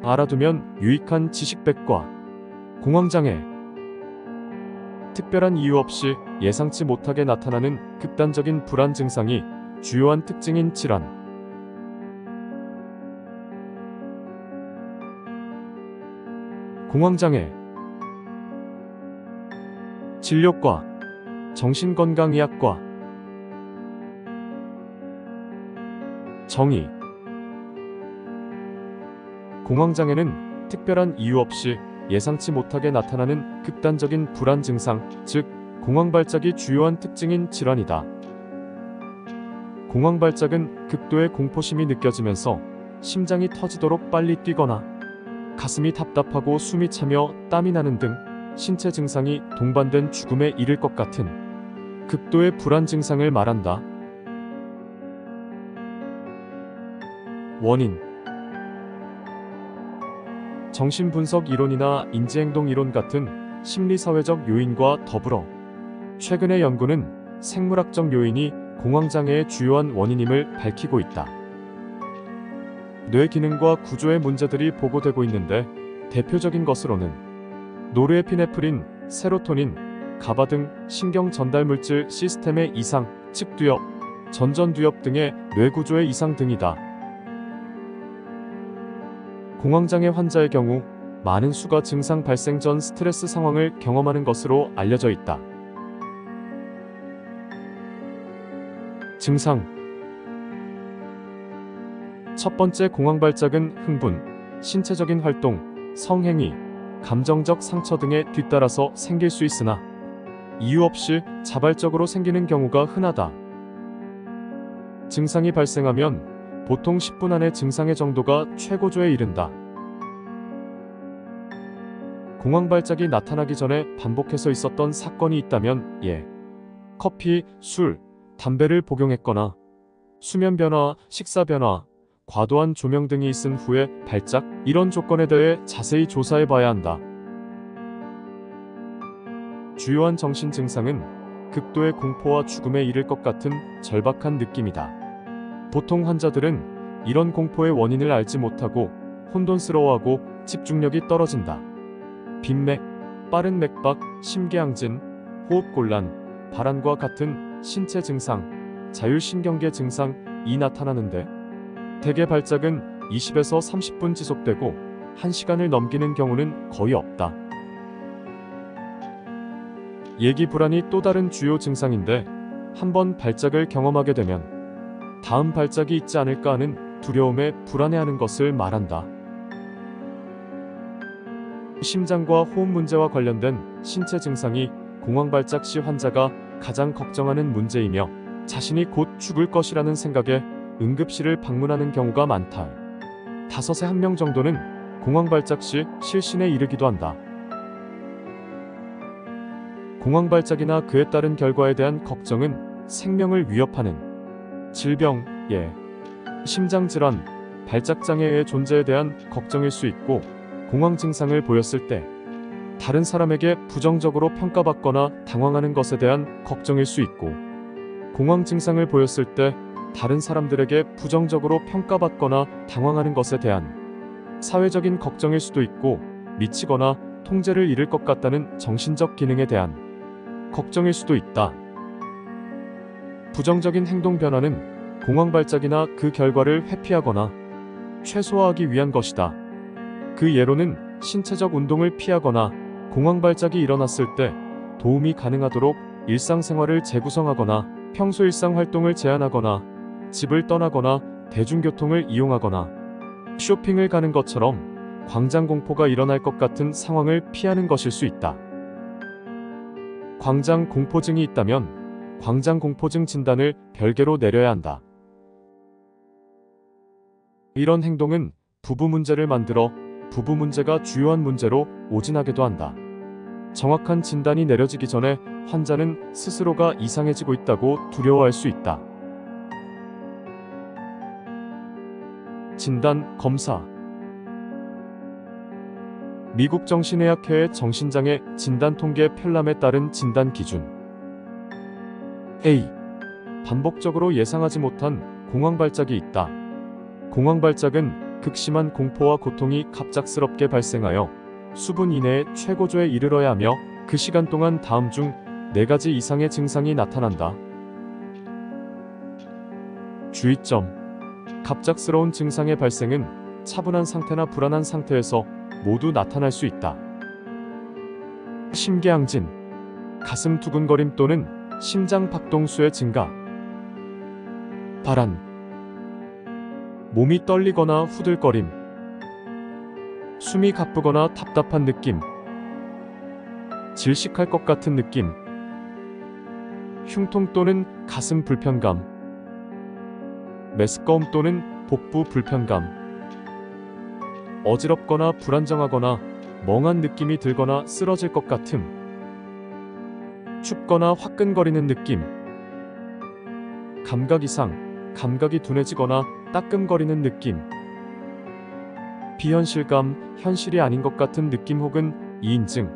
알아두면 유익한 지식백과. 공황장애. 특별한 이유 없이 예상치 못하게 나타나는 극단적인 불안 증상이 주요한 특징인 질환. 공황장애. 진료과, 정신건강의학과. 정의. 공황장애는 특별한 이유 없이 예상치 못하게 나타나는 극단적인 불안 증상, 즉 공황발작이 주요한 특징인 질환이다. 공황발작은 극도의 공포심이 느껴지면서 심장이 터지도록 빨리 뛰거나 가슴이 답답하고 숨이 차며 땀이 나는 등 신체 증상이 동반된 죽음에 이를 것 같은 극도의 불안 증상을 말한다. 원인. 정신분석 이론이나 인지행동 이론 같은 심리사회적 요인과 더불어 최근의 연구는 생물학적 요인이 공황장애의 주요한 원인임을 밝히고 있다. 뇌 기능과 구조의 문제들이 보고되고 있는데 대표적인 것으로는 노르에피네프린, 세로토닌, 가바 등 신경 전달 물질 시스템의 이상, 측두엽, 전전두엽 등의 뇌 구조의 이상 등이다. 공황장애 환자의 경우 많은 수가 증상 발생 전 스트레스 상황을 경험하는 것으로 알려져 있다. 증상. 첫 번째 공황발작은 흥분, 신체적인 활동, 성행위, 감정적 상처 등에 뒤따라서 생길 수 있으나 이유 없이 자발적으로 생기는 경우가 흔하다. 증상이 발생하면 보통 10분 안에 증상의 정도가 최고조에 이른다. 공황발작이 나타나기 전에 반복해서 있었던 사건이 있다면 커피, 술, 담배를 복용했거나 수면 변화, 식사 변화, 과도한 조명 등이 있은 후에 발작, 이런 조건에 대해 자세히 조사해 봐야 한다. 주요한 정신 증상은 극도의 공포와 죽음에 이를 것 같은 절박한 느낌이다. 보통 환자들은 이런 공포의 원인을 알지 못하고 혼돈스러워하고 집중력이 떨어진다. 빈맥, 빠른 맥박, 심계항진, 호흡곤란, 발한과 같은 신체 증상, 자율신경계 증상이 나타나는데 대개 발작은 20에서 30분 지속되고 1시간을 넘기는 경우는 거의 없다. 예기 불안이 또 다른 주요 증상인데 한번 발작을 경험하게 되면 다음 발작이 있지 않을까 하는 두려움에 불안해하는 것을 말한다. 심장과 호흡 문제와 관련된 신체 증상이 공황발작 시 환자가 가장 걱정하는 문제이며 자신이 곧 죽을 것이라는 생각에 응급실을 방문하는 경우가 많다. 5에 1명 정도는 공황발작 시 실신에 이르기도 한다. 공황발작이나 그에 따른 결과에 대한 걱정은 생명을 위협하는 질병, 심장질환, 발작장애의 존재에 대한 걱정일 수 있고 공황 증상을 보였을 때 다른 사람에게 부정적으로 평가받거나 당황하는 것에 대한 걱정일 수 있고 공황 증상을 보였을 때 다른 사람들에게 부정적으로 평가받거나 당황하는 것에 대한 사회적인 걱정일 수도 있고 미치거나 통제를 잃을 것 같다는 정신적 기능에 대한 걱정일 수도 있다. 부정적인 행동 변화는 공황발작이나 그 결과를 회피하거나 최소화하기 위한 것이다. 그 예로는 신체적 운동을 피하거나 공황발작이 일어났을 때 도움이 가능하도록 일상생활을 재구성하거나 평소 일상활동을 제한하거나 집을 떠나거나 대중교통을 이용하거나 쇼핑을 가는 것처럼 광장공포가 일어날 것 같은 상황을 피하는 것일 수 있다. 광장공포증이 있다면 광장공포증 진단을 별개로 내려야 한다. 이런 행동은 부부 문제를 만들어 부부 문제가 주요한 문제로 오진하게도 한다. 정확한 진단이 내려지기 전에 환자는 스스로가 이상해지고 있다고 두려워할 수 있다. 진단, 검사. 미국 정신의학회의 정신장애 진단 통계 편람에 따른 진단 기준. A. 반복적으로 예상하지 못한 공황발작이 있다. 공황발작은 극심한 공포와 고통이 갑작스럽게 발생하여 수분 이내에 최고조에 이르러야 하며 그 시간 동안 다음 중 4가지 이상의 증상이 나타난다. 주의점. 갑작스러운 증상의 발생은 차분한 상태나 불안한 상태에서 모두 나타날 수 있다. 심계항진, 가슴 두근거림 또는 심장 박동수의 증가. 발한, 몸이 떨리거나 후들거림, 숨이 가쁘거나 답답한 느낌, 질식할 것 같은 느낌, 흉통 또는 가슴 불편감, 메스꺼움 또는 복부 불편감, 어지럽거나 불안정하거나 멍한 느낌이 들거나 쓰러질 것 같음, 춥거나 화끈거리는 느낌, 감각 이상, 감각이 둔해지거나 따끔거리는 느낌, 비현실감, 현실이 아닌 것 같은 느낌 혹은 이인증,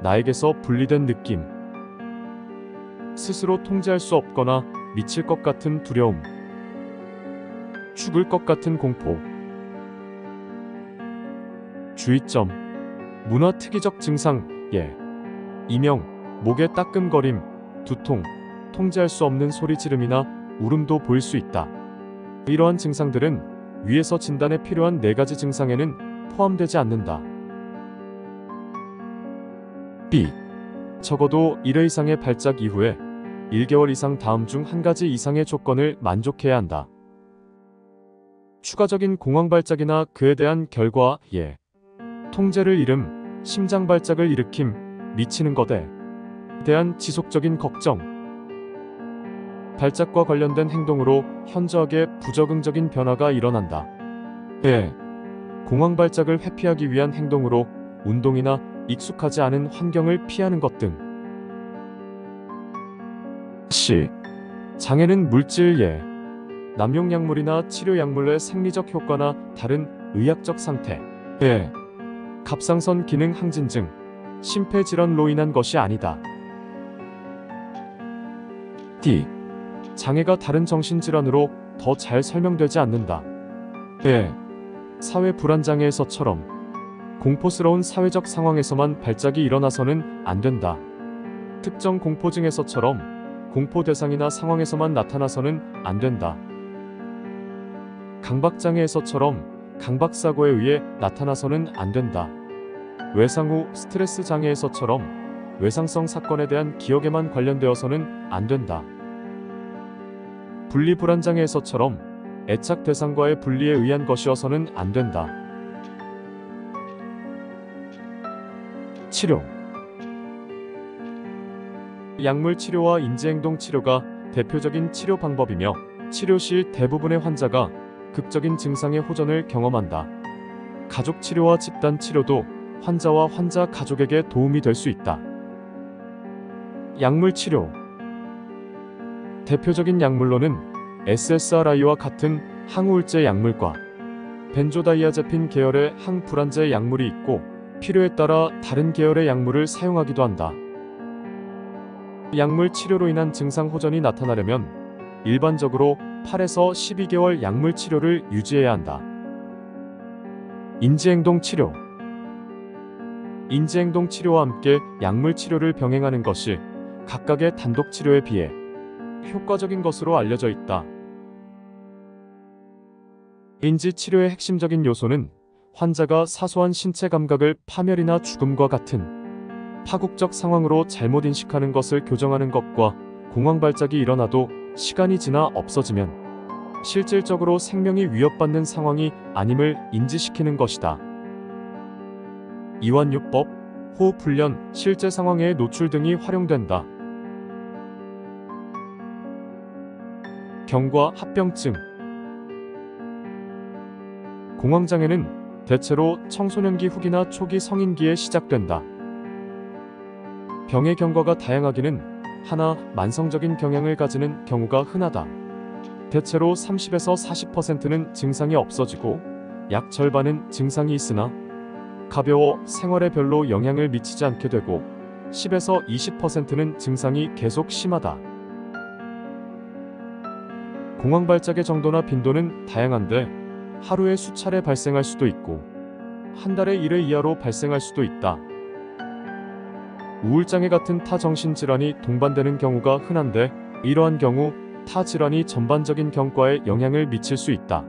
나에게서 분리된 느낌, 스스로 통제할 수 없거나 미칠 것 같은 두려움, 죽을 것 같은 공포. 주의점. 문화특이적 증상. 예. 이명, 목의 따끔거림, 두통, 통제할 수 없는 소리 지름이나 울음도 보일 수 있다. 이러한 증상들은 위에서 진단에 필요한 4가지 증상에는 포함되지 않는다. B. 적어도 1회 이상의 발작 이후에 1개월 이상 다음 중 1가지 이상의 조건을 만족해야 한다. 추가적인 공황 발작이나 그에 대한 결과. 예. 통제를 잃음, 심장 발작을 일으킴, 미치는 것에 대한 지속적인 걱정, 발작과 관련된 행동으로 현저하게 부적응적인 변화가 일어난다. 예. 공황 발작을 회피하기 위한 행동으로 운동이나 익숙하지 않은 환경을 피하는 것 등. C. 장애는 물질. 예. 남용약물이나 치료약물의 생리적 효과나 다른 의학적 상태. 예. 갑상선 기능 항진증, 심폐질환로 인한 것이 아니다. D. 장애가 다른 정신질환으로 더 잘 설명되지 않는다. 예. 사회 불안장애에서처럼 공포스러운 사회적 상황에서만 발작이 일어나서는 안 된다. 특정 공포증에서처럼 공포 대상이나 상황에서만 나타나서는 안 된다. 강박장애에서처럼 강박사고에 의해 나타나서는 안 된다. 외상 후 스트레스 장애에서처럼 외상성 사건에 대한 기억에만 관련되어서는 안 된다. 분리불안장애에서처럼 애착 대상과의 분리에 의한 것이어서는 안 된다. 치료. 약물 치료와 인지행동 치료가 대표적인 치료 방법이며 치료 시 대부분의 환자가 극적인 증상의 호전을 경험한다. 가족 치료와 집단 치료도 환자와 환자 가족에게 도움이 될 수 있다. 약물 치료. 대표적인 약물로는 SSRI와 같은 항우울제 약물과 벤조다이아제핀 계열의 항불안제 약물이 있고 필요에 따라 다른 계열의 약물을 사용하기도 한다. 약물 치료로 인한 증상 호전이 나타나려면 일반적으로 8에서 12개월 약물 치료를 유지해야 한다. 인지행동 치료. 인지행동 치료와 함께 약물 치료를 병행하는 것이 각각의 단독 치료에 비해 효과적인 것으로 알려져 있다. 인지 치료의 핵심적인 요소는 환자가 사소한 신체 감각을 파멸이나 죽음과 같은 파국적 상황으로 잘못 인식하는 것을 교정하는 것과 공황 발작이 일어나도 시간이 지나 없어지면 실질적으로 생명이 위협받는 상황이 아님을 인지시키는 것이다. 이완요법, 호흡훈련, 실제 상황의 노출 등이 활용된다. 경과 합병증. 공황장애는 대체로 청소년기 후기나 초기 성인기에 시작된다. 병의 경과가 다양하기는 하나 만성적인 경향을 가지는 경우가 흔하다. 대체로 30에서 40%는 증상이 없어지고 약 절반은 증상이 있으나 가벼워 생활에 별로 영향을 미치지 않게 되고 10에서 20%는 증상이 계속 심하다. 공황 발작의 정도나 빈도는 다양한데 하루에 수차례 발생할 수도 있고 한 달에 1회 이하로 발생할 수도 있다. 우울장애 같은 타 정신질환이 동반되는 경우가 흔한데 이러한 경우 타 질환이 전반적인 경과에 영향을 미칠 수 있다.